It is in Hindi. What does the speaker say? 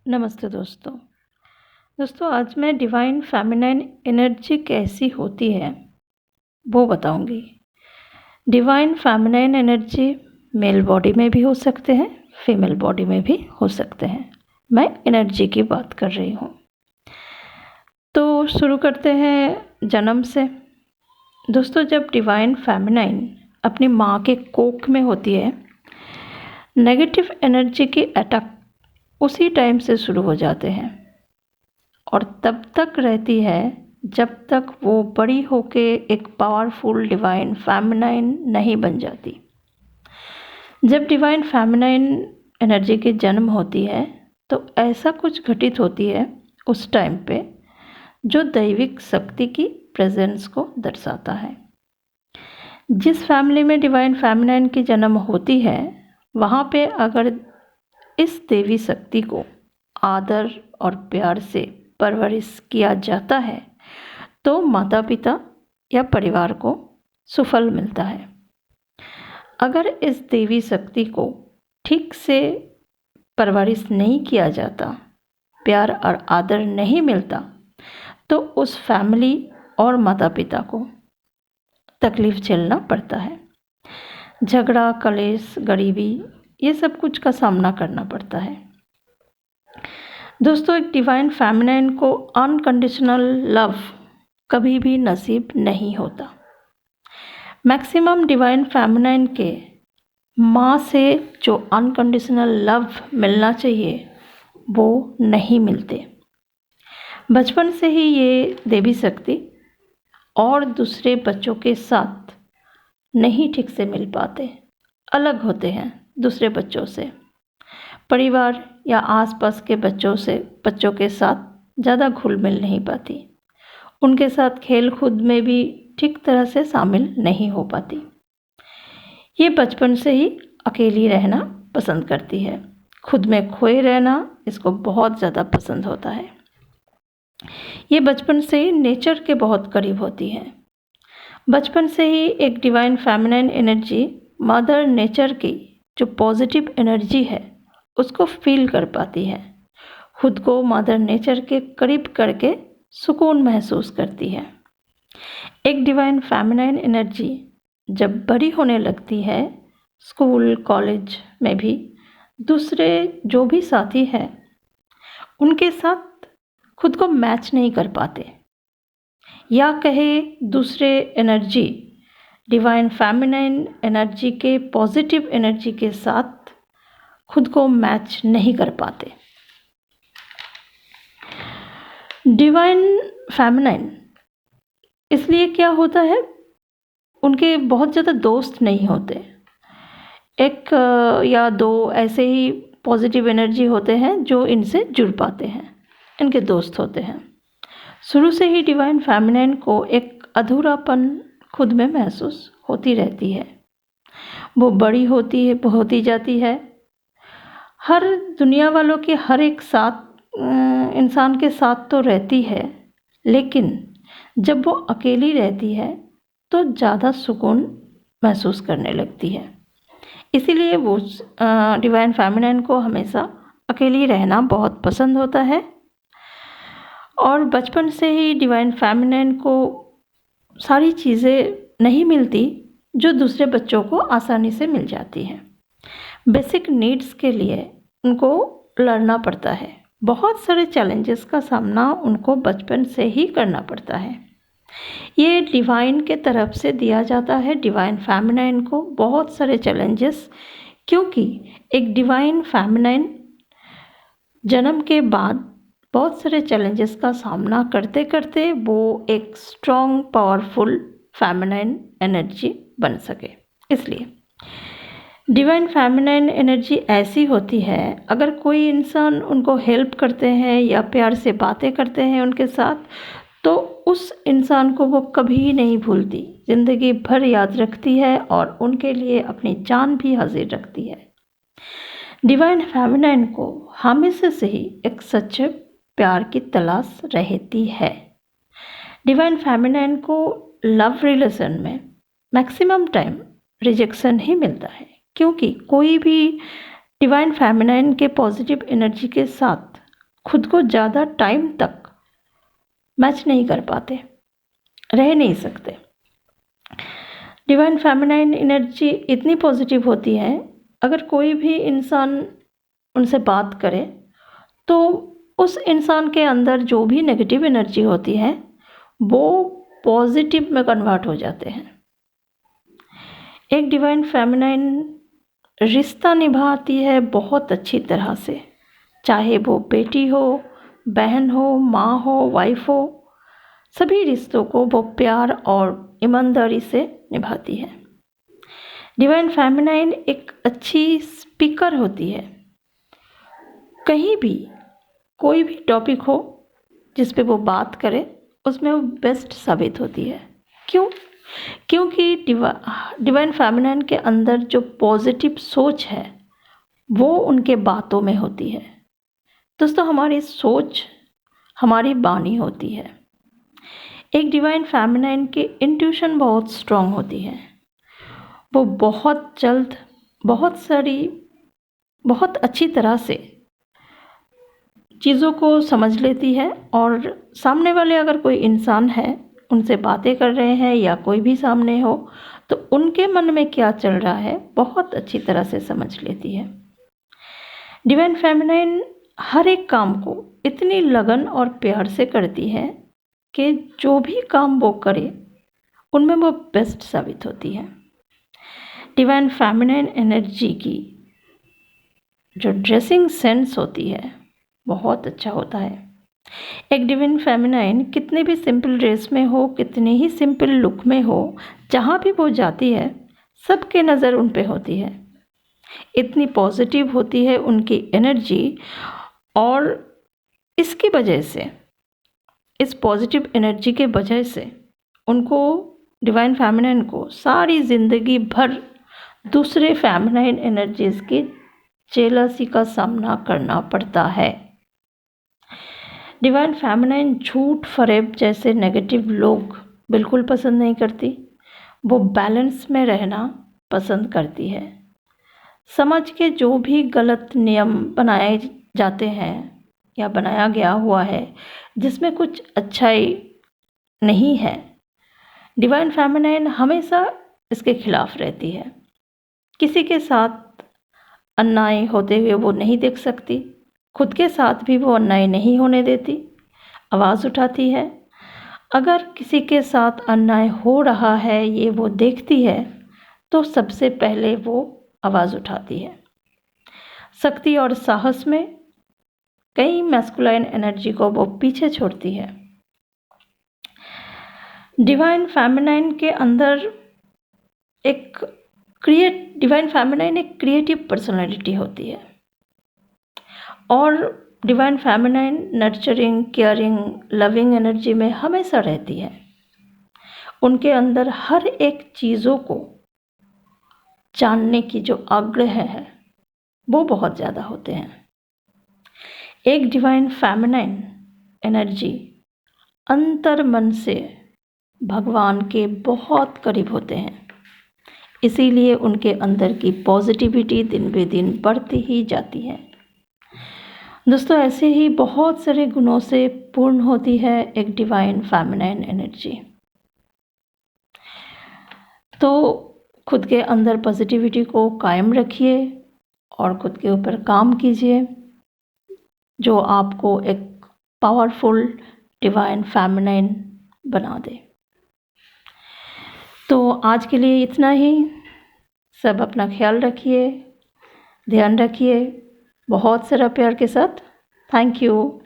नमस्ते दोस्तों आज मैं डिवाइन फेमिनाइन एनर्जी कैसी होती है वो बताऊंगी। Divine feminine energy male body में भी हो सकते हैं, फीमेल बॉडी में भी हो सकते हैं। मैं एनर्जी की बात कर रही हूँ। तो शुरू करते हैं जन्म से। दोस्तों, जब डिवाइन फेमिनाइन अपनी माँ के कोख में होती है, नेगेटिव एनर्जी की अटैक उसी टाइम से शुरू हो जाते हैं और तब तक रहती है जब तक वो बड़ी होके एक पावरफुल डिवाइन फेमिनाइन नहीं बन जाती। जब डिवाइन फेमिनाइन एनर्जी की जन्म होती है तो ऐसा कुछ घटित होती है उस टाइम पे जो दैविक शक्ति की प्रेजेंस को दर्शाता है। जिस फैमिली में डिवाइन फेमिनाइन की जन्म होती है वहाँ पे अगर इस देवी शक्ति को आदर और प्यार से परवरिश किया जाता है तो माता पिता या परिवार को सुफल मिलता है। अगर इस देवी शक्ति को ठीक से परवरिश नहीं किया जाता, प्यार और आदर नहीं मिलता, तो उस फैमिली और माता पिता को तकलीफ झेलना पड़ता है। झगड़ा, कलेश, गरीबी, ये सब कुछ का सामना करना पड़ता है। दोस्तों, एक डिवाइन फेमिनाइन को अनकंडीशनल लव कभी भी नसीब नहीं होता। मैक्सिमम डिवाइन फेमिनाइन के माँ से जो अनकंडीशनल लव मिलना चाहिए वो नहीं मिलते। बचपन से ही ये देवी शक्ति और दूसरे बच्चों के साथ नहीं ठीक से मिल पाते, अलग होते हैं दूसरे बच्चों से। परिवार या आसपास के बच्चों के साथ ज़्यादा घुल मिल नहीं पाती। उनके साथ खेल कूद में भी ठीक तरह से शामिल नहीं हो पाती। ये बचपन से ही अकेली रहना पसंद करती है। खुद में खोए रहना इसको बहुत ज़्यादा पसंद होता है। ये बचपन से ही नेचर के बहुत करीब होती है। बचपन से ही एक divine feminine energy mother nature की जो पॉजिटिव एनर्जी है उसको फील कर पाती है। खुद को मदर नेचर के करीब करके सुकून महसूस करती है। एक डिवाइन फेमिनाइन एनर्जी जब बड़ी होने लगती है, स्कूल कॉलेज में भी दूसरे जो भी साथी हैं उनके साथ खुद को मैच नहीं कर पाते, या कहे दूसरे एनर्जी डिवाइन फेमिनाइन एनर्जी के पॉजिटिव एनर्जी के साथ खुद को मैच नहीं कर पाते। डिवाइन फेमिनाइन इसलिए क्या होता है, उनके बहुत ज़्यादा दोस्त नहीं होते। एक या दो ऐसे ही पॉजिटिव एनर्जी होते हैं जो इनसे जुड़ पाते हैं, इनके दोस्त होते हैं। शुरू से ही डिवाइन फेमिनाइन को एक अधूरापन खुद में महसूस होती रहती है। वो बड़ी होती जाती है। हर दुनिया वालों के हर एक साथ इंसान के साथ तो रहती है, लेकिन जब वो अकेली रहती है तो ज़्यादा सुकून महसूस करने लगती है। इसीलिए वो डिवाइन फेमिनाइन को हमेशा अकेली रहना बहुत पसंद होता है। और बचपन से ही डिवाइन फेमिनाइन को सारी चीज़ें नहीं मिलती जो दूसरे बच्चों को आसानी से मिल जाती हैं। बेसिक नीड्स के लिए उनको लड़ना पड़ता है। बहुत सारे चैलेंजेस का सामना उनको बचपन से ही करना पड़ता है। ये डिवाइन के तरफ से दिया जाता है डिवाइन फेमिनाइन को बहुत सारे चैलेंजेस, क्योंकि एक डिवाइन फेमिनाइन जन्म के बाद बहुत सारे चैलेंजेस का सामना करते करते वो एक स्ट्रॉन्ग पावरफुल फेमिनाइन एनर्जी बन सके। इसलिए डिवाइन फेमिनाइन एनर्जी ऐसी होती है, अगर कोई इंसान उनको हेल्प करते हैं या प्यार से बातें करते हैं उनके साथ, तो उस इंसान को वो कभी नहीं भूलती, ज़िंदगी भर याद रखती है और उनके लिए अपनी जान भी हाजिर रखती है। डिवाइन फेमिनाइन को हमेशा से ही एक सच्चे प्यार की तलाश रहती है। डिवाइन फेमिनाइन को लव रिलेशन में मैक्सिमम टाइम रिजेक्शन ही मिलता है, क्योंकि कोई भी डिवाइन फेमिनाइन के पॉजिटिव एनर्जी के साथ खुद को ज़्यादा टाइम तक मैच नहीं कर पाते, रह नहीं सकते। डिवाइन फेमिनाइन एनर्जी इतनी पॉजिटिव होती है, अगर कोई भी इंसान उनसे बात करे तो उस इंसान के अंदर जो भी नेगेटिव एनर्जी होती है वो पॉजिटिव में कन्वर्ट हो जाते हैं। एक डिवाइन फेमिनाइन रिश्ता निभाती है बहुत अच्छी तरह से, चाहे वो बेटी हो, बहन हो, माँ हो, वाइफ हो, सभी रिश्तों को वो प्यार और ईमानदारी से निभाती है। डिवाइन फेमिनाइन एक अच्छी स्पीकर होती है। कहीं भी कोई भी टॉपिक हो जिस पे वो बात करे उसमें वो बेस्ट साबित होती है। क्यों? क्योंकि डिवाइन फेमिनाइन के अंदर जो पॉजिटिव सोच है वो उनके बातों में होती है। दोस्तों, हमारी सोच हमारी वाणी होती है। एक डिवाइन फेमिनाइन की इंट्यूशन बहुत स्ट्रांग होती है। वो बहुत जल्द बहुत अच्छी तरह से चीज़ों को समझ लेती है, और सामने वाले अगर कोई इंसान है, उनसे बातें कर रहे हैं या कोई भी सामने हो, तो उनके मन में क्या चल रहा है बहुत अच्छी तरह से समझ लेती है। डिवाइन फेमिनाइन हर एक काम को इतनी लगन और प्यार से करती है कि जो भी काम वो करे उनमें वो बेस्ट साबित होती है। डिवाइन फेमिनाइन एनर्जी की जो ड्रेसिंग सेंस होती है बहुत अच्छा होता है। एक डिवाइन फेमिनाइन कितने भी सिंपल ड्रेस में हो, कितने ही सिंपल लुक में हो, जहाँ भी वो जाती है सबके नज़र उन पे होती है। इतनी पॉजिटिव होती है उनकी एनर्जी, और इसकी वजह से, इस पॉजिटिव एनर्जी के वजह से उनको, डिवाइन फेमिनाइन को सारी ज़िंदगी भर दूसरे फेमिनाइन एनर्जीज़ की जेलसी का सामना करना पड़ता है। डिवाइन फेमिनाइन झूठ, फरेब जैसे नेगेटिव लोग बिल्कुल पसंद नहीं करती। वो बैलेंस में रहना पसंद करती है। समाज के जो भी गलत नियम बनाए जाते हैं या बनाया गया हुआ है जिसमें कुछ अच्छाई नहीं है, डिवाइन फेमिनाइन हमेशा इसके खिलाफ रहती है। किसी के साथ अन्याय होते हुए वो नहीं देख सकती, खुद के साथ भी वो अन्याय नहीं होने देती, आवाज़ उठाती है। अगर किसी के साथ अन्याय हो रहा है ये वो देखती है तो सबसे पहले वो आवाज़ उठाती है। शक्ति और साहस में कई मैस्कुलाइन एनर्जी को वो पीछे छोड़ती है। डिवाइन फेमिनाइन के अंदर डिवाइन फेमिनाइन एक क्रिएटिव पर्सनालिटी होती है, और divine feminine nurturing, caring, loving energy में हमेशा रहती है। उनके अंदर हर एक चीज़ों को जानने की जो आग्रह है वो बहुत ज़्यादा होते हैं। एक डिवाइन फेमिनाइन एनर्जी अंतर मन से भगवान के बहुत करीब होते हैं, इसीलिए उनके अंदर की पॉजिटिविटी दिन ब दिन बढ़ती ही जाती है। दोस्तों, ऐसे ही बहुत सारे गुणों से पूर्ण होती है एक डिवाइन फेमिनाइन एनर्जी। तो खुद के अंदर पॉजिटिविटी को कायम रखिए और खुद के ऊपर काम कीजिए, जो आपको एक पावरफुल डिवाइन फेमिनाइन बना दे। तो आज के लिए इतना ही। सब अपना ख्याल रखिए, ध्यान रखिए, बहुत सारा प्यार के साथ। Thank you.